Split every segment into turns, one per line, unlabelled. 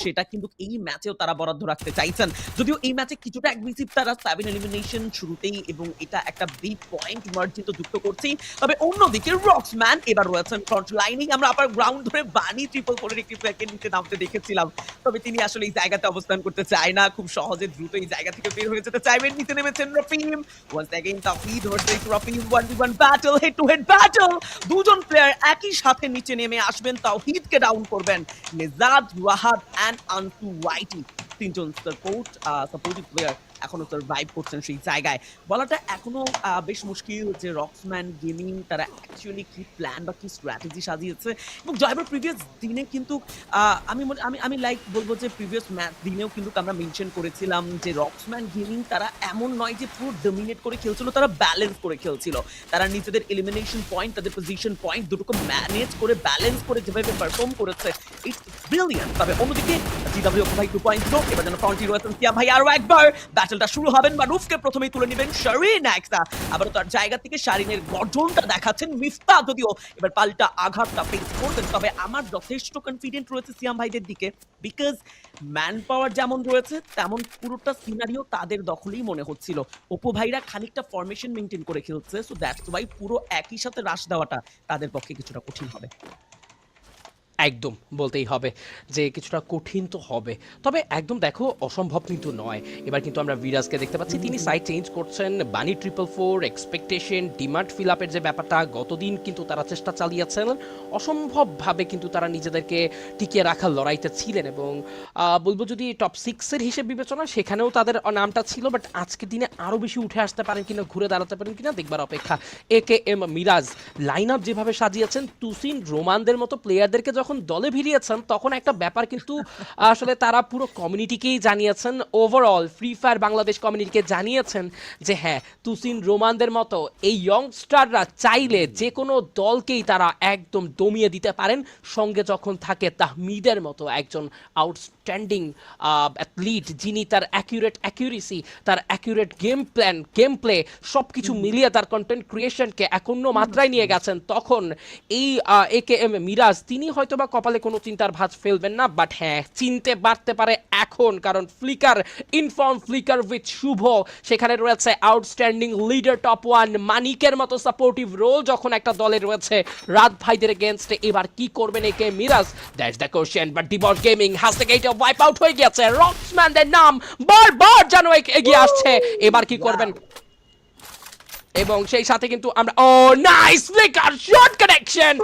সেটা কিন্তু এই ম্যাচেও তারা বরাদ্দ রাখতে চাইছেন। যদিও এই ম্যাচে কিছুটা অ্যাগ্রেসিভ তারা 7 এলিমিনেশন শুরুতেই এবং এটা একটা বিগ পয়েন্ট মার্জিন তো যুক্ত করছেই। তবে অন্যদিকে রক্সম্যান এবার রয়েছেন ফ্রন্ট লাইনেই। আমরা আবার গ্রাউন্ড ধরে বানি ট্রিপল ফোরের একটি প্লেয়ারকে নিচে নামতে দেখেছিলাম। তবে তিনি আসলে এই জায়গাতে অবস্থান করতে চায় না। খুব সহজে দ্রুত এই জায়গা থেকে বের হয়ে যেতে চাইবেন। নিচে নেমেছেন Rafim. Once again Tawhid versus Rafim 1v1 battle, head to head battle. দুজন প্লেয়ার একই সাথে নিচে নেমে আসবেন, তাওহীদকে ডাউন করবেন। নেজাদ, ওয়াহাব অ্যান্ড আনসু ওয়াইটি তিনজন সাপোর্টিভ প্লেয়ার এখনো সার্ভাইভ করছেন সেই জায়গায়। বলাটা এখনো বেশ মুশকিল যে রক্সম্যান গেমিং তারা অ্যাকচুয়ালি কি প্ল্যান বা কি স্ট্র্যাটেজি সাজিয়েছে। এবং জয়বার প্রিভিয়াস দিনে কিন্তু আমি লাইক বলবো যে প্রিভিয়াস ম্যাচ দিনেও কিন্তু আমরা মেনশন করেছিলাম যে রক্সম্যান গেমিং তারা এমন নয় যে পুরো ডমিনেট করে খেলছিল, তারা ব্যালেন্স করে খেলছিল। তারা নিজেদের এলিমিনেশন পয়েন্ট, তাদের পজিশন পয়েন্ট দুটোকে ম্যানেজ করে ব্যালেন্স করে যেভাবে পারফর্ম করেছে, ইটস ব্রিলিয়ান্ট। তবে অন্যদিকে জিডব্লিউ ভাই 2.0 এবার যেন ফ্রন্টি রয়েছেন সিয়াম ভাই আরো একবার। ব্যাটলটা শুরু হবেন বা রুফকে প্রথমেই তুলে নেবেন শারিন একসা। আবারও তার জায়গা থেকে শারিনের গর্জনটা দেখাচ্ছেন মিফতা, যদিও এবার পাল্টা আঘাতটা ফেস করবেন। তবে আমার যথেষ্ট কনফিডেন্ট রয়েছে সিয়াম ভাইদের দিকে, বিকজ ম্যান পাওয়ার যেমন রয়েছে তেমন পুরোটা সিনারিও তাদের দখলেই মনে হচ্ছিল। অপু ভাইরা খানিকটা ফরমেশন মেনটেন করে খেলছে, সো দ্যাটস ওয়াই পুরো একই সাথে রাশ দেওয়াটা তাদের পক্ষে কিছুটা কঠিন হবে।
একদম বলতেই হবে যে কিছুটা কঠিন তো হবে, তবে একদম দেখো অসম্ভব কিন্তু নয়। এবার কিন্তু আমরা বিরাজকে দেখতে পাচ্ছি, তিনি সাইড চেঞ্জ করছেন। বানি 444 এক্সপেকটেশন ডিমান্ড ফিল আপের যে ব্যাপারটা গতদিন কিন্তু তারা চেষ্টা চালিয়েছেন, অসম্ভবভাবে কিন্তু তারা নিজেদেরকে টিকিয়ে রাখার লড়াইতে ছিলেন। এবং বলবো যদি টপ 6-এর হিসেব বিবেচনা সেখানেও তাদের নামটা ছিল, বাট আজকের দিনে আরও বেশি উঠে আসতে পারেন কিনা, ঘুরে দাঁড়াতে পারেন কিনা দেখবার অপেক্ষা। AKM মিরাজ লাইন আপ যেভাবে সাজিয়েছেন, তুসিন রোমানদের মতো প্লেয়ারদেরকে যখন দলে ভিড়িয়েছেন তখন একটা ব্যাপার কিন্তু আসলে তারা পুরো কমিউনিটিকেই জানিয়েছেন, ওভারঅল ফ্রি ফায়ার বাংলাদেশ কমিউনিটিকে জানিয়েছেন যে হ্যাঁ, তুসিন রোমানদের মতো এই ইয়ংস্টাররা চাইলে যে কোনো দলকেই তারা একদম দমিয়ে দিতে পারেন। সঙ্গে যখন থাকে তাহমিদের মতো একজন আউটস্ট্যান্ডিং অ্যাথলিট, যিনি তার অ্যাকিউরেসি, তার অ্যাকিউরেট গেম প্লে সব কিছু মিলিয়ে তার কন্টেন্ট ক্রিয়েশনকে এক অন্য মাত্রায় নিয়ে গেছেন, তখন এই AKM মিরাজ তিনি হয়তো বা কপালে কোনো চিন্তার ভাঁজ ফেলবেন না, বাট হ্যাঁ চিনতে পারতে পারে এখন, কারণ ইনফর্ম ফ্লিকার উইথ শুভ, সেখানে রয়েছে আউটস্ট্যান্ডিং লিডার টপ 1 মানিকের মতো সাপোর্টিভ রোল যখন একটা দলে রয়েছে রাত ভাইদের এগেইনস্টে। এবার কি করবেন AKM Miraj, that's the question. But Dibs gaming has থেকে এটা ওয়াইপ আউট হয়ে গেছে, রক্সম্যানদের নাম বারবার যেন এগিয়ে আসছে, এবার কি করবেন। এবং সেই সাথে কিন্তু আমরা নাইস ফ্লিকার শট কানেকশন,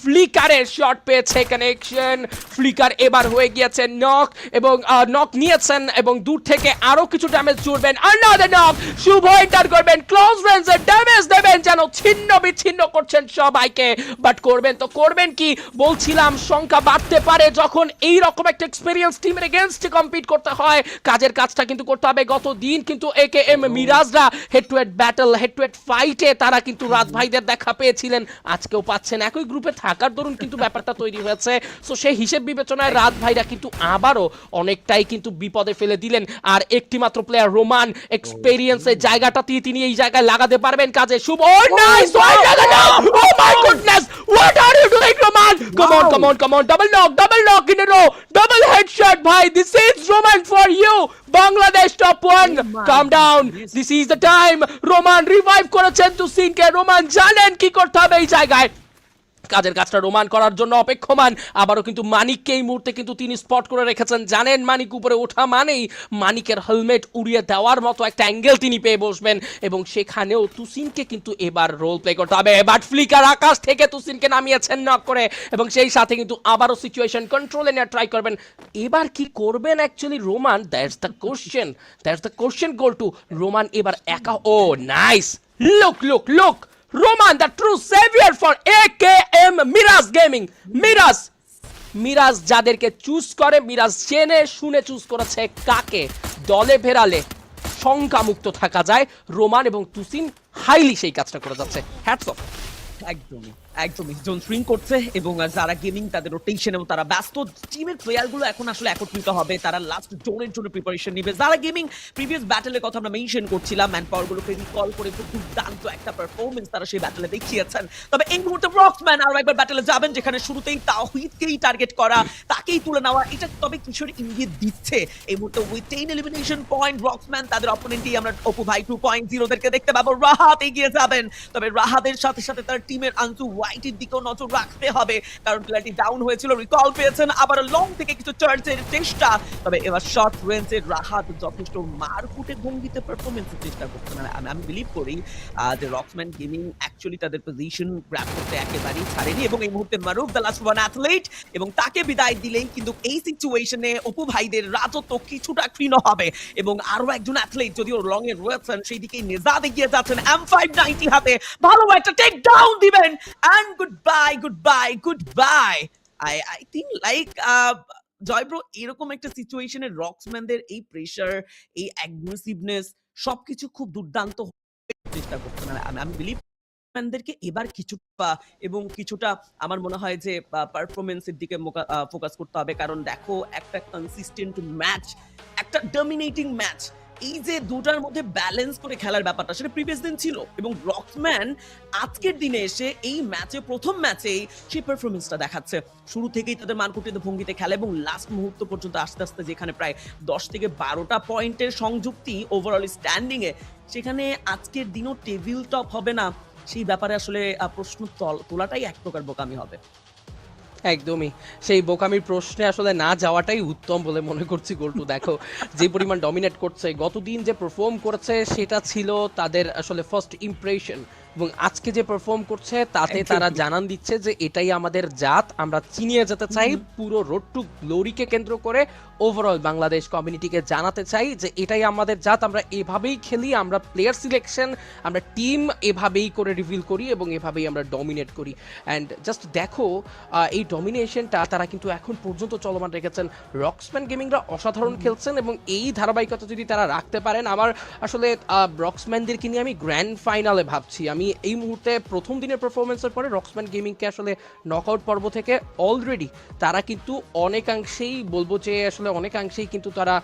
ফ্লিকারের শট পেয়েছে কানেকশন। ফ্লিকার এবার হয়ে গিয়েছে নক, এবং নক নিয়েছেন এবং দূর থেকে আরো কিছু ড্যামেজ জুড়বেন। আনাদার নক, শুভ এন্টার করবেন, ক্লোজ রেঞ্জে ড্যামেজ দেবেন, যেন ছিন্ন বিচ্ছিন্ন করছেন সবাইকে। বাট করবেন তো করবেন কি, বলছিলাম সংখ্যা বাড়তে পারে যখন এই রকম একটা এক্সপেরিয়েন্স টিমের এগেইনস্টে কম্পিট করতে হয়, কাজের কাজটা কিন্তু করতে হবে। গত দিন কিন্তু AKM মিরাজরা head to head battle, head to head ফাইটে তারা কিন্তু রাত ভাইদের দেখা পেয়েছিলেন, আজকেও পাচ্ছেন। একই গ্রুপে থাকার দরুন কিন্তু ব্যাপারটা তৈরি হয়েছে। সো সেই হিসেব বিবেচনায় রাত ভাইরা কিন্তু আবারও অনেকটাই কিন্তু বিপদে ফেলে দিলেন। আর একটি মাত্র প্লেয়ার রোমান এক্সপেরিয়েন্সের জায়গাটা তিনি এই জায়গায় লাগাতে পারবেন কাজে। Shuvo nice one, oh my goodness, what are you doing Roman, come on double knock in a row, double headshot ভাই, this is Roman for you Bangladesh top 1, come down, this is the time. Roman revive করেছেন তুসিনকে, Roman জানেন কি করতে হবে এই জায়গায়, কাজের কাজটা রোমান করার জন্য অপেক্ষমান। আবারও কিন্তু মানিককে এই মুহূর্তে কিন্তু তিনি স্পট করে রেখেছেন, জানেন মানিক উপরে ওঠা মানেই মানিকের হেলমেট উড়িয়ে দেওয়ার মতো একটা অ্যাঙ্গেল তিনি পেয়ে বসবেন, এবং সেখানেও তুসিনকে কিন্তু এবার রোল প্লে করতে হবে। বাট ফ্লিকার আকাশ থেকে তুসিনকে নামিয়েছেন নক করে, এবং সেই সাথে কিন্তু আবারও সিচুয়েশন কন্ট্রোলে নেওয়ার ট্রাই করবেন। এবার কি করবেন actually Roman, that's the question goal to Roman. এবার একা, nice, look Roman, the true savior for AKM Miraz Gaming. Miraz যাদেরকে চুজ করে, মিরাজ জেনে শুনে চুজ করেছে কাকে দলে ফেরালে শঙ্কা মুক্ত থাকা যায়। রোমান এবং তুসিন হাইলি সেই কাজটা করে যাচ্ছে, হ্যাটস অফ।
একদমই। একদমই জোন শ্রিঙ্ক করছে এবং যারা গেমিং তাদের রোটেশন এবং তারা ব্যস্ত টিমের প্লেয়ারগুলো এখন আসলে একত্রিত হবে, তারা লাস্ট জোনের জন্য প্রিপারেশন নিবে। যারা গেমিং প্রিভিয়াস ব্যাটেলের কথা আমরা মেনশন করছিলাম, ম্যান পাওয়ারগুলোকে রিকল করে খুব দুর্দান্ত একটা পারফরমেন্স তারা সেই ব্যাটেলে দেখিয়েছেন। তবে এই মুহূর্তে রক্সম্যান আরো একবার ব্যাটেলে যাবেন, যেখানে শুরুতেই তাওহিদকেই টার্গেট করা, তাকেই তুলে নেওয়া, এটা তবে কিশোর ইঙ্গিত দিচ্ছে এই মুহূর্তে উইথ 10 এলিমিনেশন পয়েন্ট রক্সম্যান তাদের অপোনেন্টই আমরা অপু ভাই 2.0 দেরকে দেখতে পাবো। রাহাত এগিয়ে যাবেন, তবে রাহাতের সাথে সাথে তার টিমের আনসু হোয়াইটের দিকেও নজর রাখতে হবে, কারণ প্লেয়ারটি ডাউন হয়েছিল, রিকল পেয়েছেন, আবার লং থেকে কিছু চার্জের চেষ্টা, তবে এবার শর্ট রেঞ্জে রাহাত যথেষ্ট মারকুটে ভঙ্গিতে পারফরমেন্সের চেষ্টা করছেন। আমি বিলিভ করি যে রক্সম্যান গেমিং অ্যাকচুয়ালি তাদের পজিশন গ্র্যাব করতে একেবারেই ছাড়েনি এবং এই মুহূর্তে মারুফ দ্য লাস্ট ওয়ান অ্যাথলেট এবং তাকে বিদায় দিলেই কিন্তু এই সিচুয়েশনে অপু ভাইদের রাজত্ব কিছুটা ক্ষীণ হবে এবং আরো একজন অ্যাথলেট যদিও লং এ রয়েছেন সেই দিকেই নেজাদ এগিয়ে যাচ্ছেন M590 হাতে, ভালো একটা টেক ডাউন দিবেন and goodbye. I think like জয়ব্রো এরকম একটা সিচুয়েশনে রক্সম্যানদের এই প্রেসার, এই অ্যাগ্রেসিভনেস সবকিছু খুব দুর্দান্ত চেষ্টা করছেন। আমি বিলিভ ম্যানদেরকে এবার কিছুটা এবং কিছুটা আমার মনে হয় যে পারফরমেন্সের দিকে ফোকাস করতে হবে, কারণ দেখো একটা কনসিস্টেন্ট ম্যাচ, একটা ডমিনেটিং ম্যাচ, এই যে দুটার মধ্যে ব্যালেন্স করে খেলার ব্যাপারটা সেটা প্রিভিয়াস দিন ছিল এবং রক্সম্যান আজকের দিনে এসে এই ম্যাচে প্রথম ম্যাচেই সেই পারফরমেন্সটা দেখাচ্ছে। শুরু থেকেই তাদের মানকুটিত ভঙ্গিতে খেলা এবং লাস্ট মুহূর্ত পর্যন্ত আস্তে আস্তে যেখানে প্রায় 10 থেকে 12টা পয়েন্টের সংযুক্তি ওভারঅল স্ট্যান্ডিং এ, সেখানে আজকের দিনও টেবিল টপ হবে না সেই ব্যাপারে আসলে প্রশ্ন তোলাটাই এক প্রকার বোকামি হবে।
একদমই সেই বোকামির প্রশ্নে আসলে না যাওয়াটাই উত্তম বলে মনে করছি। গোল্টু দেখো যে পরিমাণ ডমিনেট করছে, গতদিন যে পারফর্ম করেছে সেটা ছিল তাদের আসলে ফার্স্ট ইমপ্রেশন, এবং আজকে যে পারফর্ম করছে তাতে তারা জানান দিচ্ছে যে এটাই আমাদের জাত, আমরা চিনিয়ে যেতে চাই, পুরো রোড টু গ্লোরিকে কেন্দ্র করে ওভারঅল বাংলাদেশ কমিউনিটিকে জানাতে চাই যে এটাই আমাদের জাত, আমরা এভাবেই খেলি, আমরা প্লেয়ার সিলেকশন, আমরা টিম এভাবেই করে রিভিল করি এবং এভাবেই আমরা ডমিনেট করি। অ্যান্ড জাস্ট দেখো এই ডমিনেশনটা তারা কিন্তু এখন পর্যন্ত চলমান রেখেছেন। রক্সম্যান গেমিংরা অসাধারণ খেলছেন এবং এই ধারাবাহিকতা যদি তারা রাখতে পারেন, আমার আসলে রক্সম্যানদেরকে নিয়ে আমি গ্র্যান্ড ফাইনালে ভাবছি। আমি এই মুহূর্তে প্রথম দিনের পারফরমেন্সের পরে রক্সম্যান গেমিংকে আসলে নকআউট পর্ব থেকে অলরেডি তারা কিন্তু অনেকাংশেই বলবো যে আসলে অনেকাংশেই কিন্তু তারা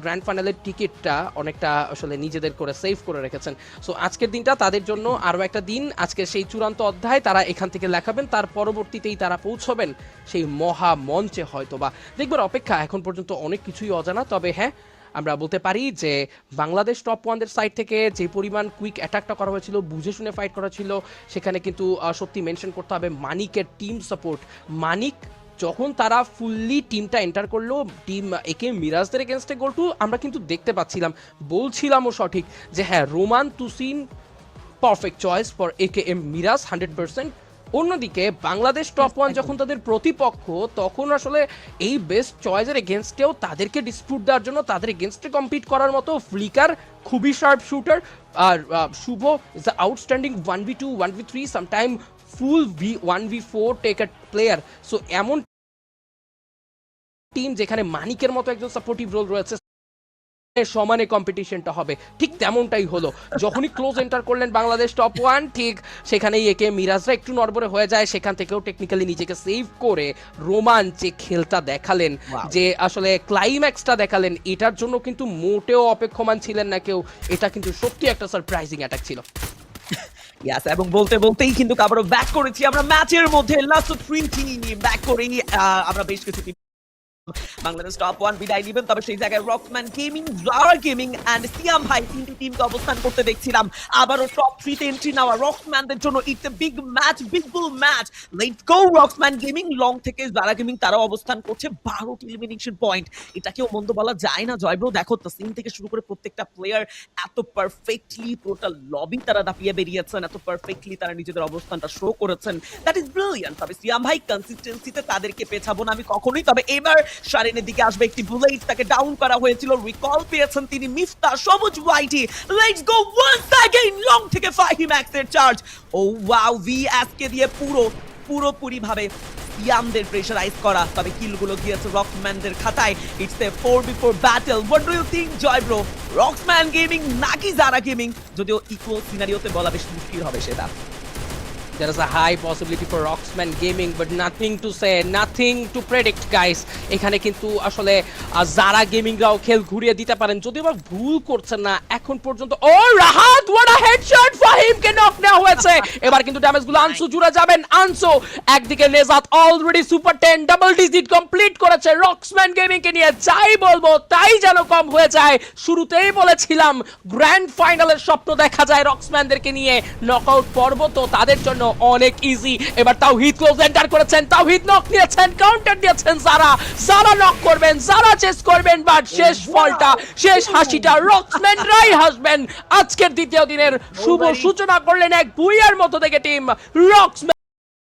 গ্র্যান্ড ফাইনালের টিকিটটা অনেকটা আসলে নিজেদের করে সেভ করে রেখেছেন। সো আজকের দিনটা তাদের জন্য আরও একটা দিন, আজকে সেই চূড়ান্ত অধ্যায় তারা এখান থেকে লেখাবেন, তার পরবর্তীতেই তারা পৌঁছবেন সেই মহা মঞ্চে। হয়তো বা দেখবার অপেক্ষা, এখন পর্যন্ত অনেক কিছুই অজানা। তবে হ্যাঁ, আমরা বলতে পারি যে বাংলাদেশ টপ ওয়ানদের সাইড থেকে যে পরিমাণ কুইক অ্যাটাকটা করা হয়েছিল, বুঝে শুনে ফাইট করা ছিল, সেখানে কিন্তু সত্যি মেনশন করতে হবে মানিকের টিম সাপোর্ট। মানিক যখন তারা ফুললি টিমটা এন্টার করলো টিম একে মিরাজদের এগেনস্টে গোলটু, আমরা কিন্তু দেখতে পাচ্ছিলাম, বলছিলামও সঠিক যে হ্যাঁ, Roman Tusin perfect choice for একে এম মিরাজ 100%। অন্যদিকে বাংলাদেশ টপ ওয়ান যখন তাদের প্রতিপক্ষ, তখন আসলে এই বেস্ট চয়েসের এগেনস্টেও তাদেরকে ডিসপিউট দেওয়ার জন্য, তাদের এগেনস্টে কম্পিট করার মতো ফ্লিকার খুবই শার্প শুটার, আর Shuvo is the outstanding 1v2 1v3 sometime full 1v4 taker player. So এমন টিম যেখানে মানিকের মতো একজন সাপোর্টিভ রোল রয়েছে, সমানে কম্পিটিশনটা হবে। ঠিক তেমনটাই হলো, যখনই ক্লোজ এন্টার করলেন বাংলাদেশ টপ ওয়ান, ঠিক সেখানেই একে মিরাজরা একটু নড়বড়ে হয়ে যায়, সেখান থেকেও টেকনিক্যালি নিজেকে সেভ করে রোমান যে খেলটা দেখালেন, যে আসলে ক্লাইম্যাক্সটা দেখালেন, এটার জন্য কিন্তু মোটেও অপেক্ষমান ছিলেন না কেউ। এটা কিন্তু সত্যি একটা সারপ্রাইজিং অ্যাটাক ছিল।
ইয়াস, এবং বলতেই কিন্তু আবারও ব্যাক করেছি আমরা ম্যাচের মধ্যে। লাস্ট 3 নিয়ে ব্যাক করেই আমরা বেশ কিছু বাংলাদেশ টপ ওয়ান বিদায় নিবেন, তবে সেই জায়গায় Roxman gaming, Zara gaming and Siam ভাই তিনটি টিমকে অবস্থান করতে দেখছিলাম। আবারও টপ 3 তে এন্ট্রি নেওয়া রক্সম্যানদের জন্য it's a big match, big bull match. Let's go রক্সম্যান gaming. Long থেকে জারা গেমিং তারাও অবস্থান করছে 12টি এলিমিনেশন পয়েন্ট, এটাকেও মন্দ বলা যায় না। জয়ব্রো দেখো তাসিম থেকে শুরু করে প্রত্যেকটা প্লেয়ার এত পারফেক্টলি পুরোটা লবি তারা দাপিয়ে বেরিয়েছেন, এত পারফেক্টলি তারা নিজেদের অবস্থানটা শো করেছেন, দ্যাট ইজ ব্রিলিয়ান্ট। তবে সিয়াম ভাই কনসিস্টেন্সিতে তাদেরকে পেছাবো না আমি কখনোই। তবে এবার শারিনের দিকে আসবে একটি বুলেট, তাকে ডাউন করা হয়েছিল, রিকল পেয়েছেন তিনি Mifta Sabuj YT. Let's go once again long থেকে ফাহিম এক্সের চার্জ। ও ওয়াও, ভিএস কে দিয়ে পুরোপুরি ভাবে ইয়ামদের প্রেশারাইজ করা, তবে কিলগুলো গিয়েছে রক্সম্যানদের খাতায়। It's a 4v4 battle. What do you think Joybro, Roxman gaming নাকি জারা গেমিং? যদিও ইকুয়াল সিনারিওতে বলা বেশ মুশকিল হবে সেটা।
There is a high possibility for Rocksman Gaming, but nothing to say, nothing to predict, guys. এখানে কিন্তু আসলে যারা গেমিংরাও খেল ঘুরিয়ে দিতে পারেন, যদিও বা ভুল করছেন না এখন পর্যন্ত। Oh Rahat, what a headshot! ফাহিমকে নক নেওয়া হয়েছে। এবার কিন্তু ড্যামেজগুলো আনসু জুড়ে যাবেন। আনসু একদিকে Nejat already super 10 double digit complete করেছে রক্সম্যান গেমিং কে নিয়ে। যাই বলবো তাই যেন কম হয়ে যায়। শুরুতেই বলেছিলাম গ্র্যান্ড ফাইনালের স্বপ্ন দেখা যায় রক্সম্যানদেরকে নিয়ে। নকআউট পর্ব তো তাদের জন্য অনেক ইজি। এবার তাওহিদ ক্লোজ এন্টার করেছেন, তাওহিদ নক নিয়েছেন, কাউন্টার দিয়েছেন যারা নক করবেন, যারা চেস করবেন, বাট শেষ ফলটা, শেষ হাসিটা রক্সম্যানরাই হাসবেন। আজকের দ্বিতীয় দিনের শুভ সূচনা করলেন এক বুইয়ার মতো থেকে টিম রক্সম্যান।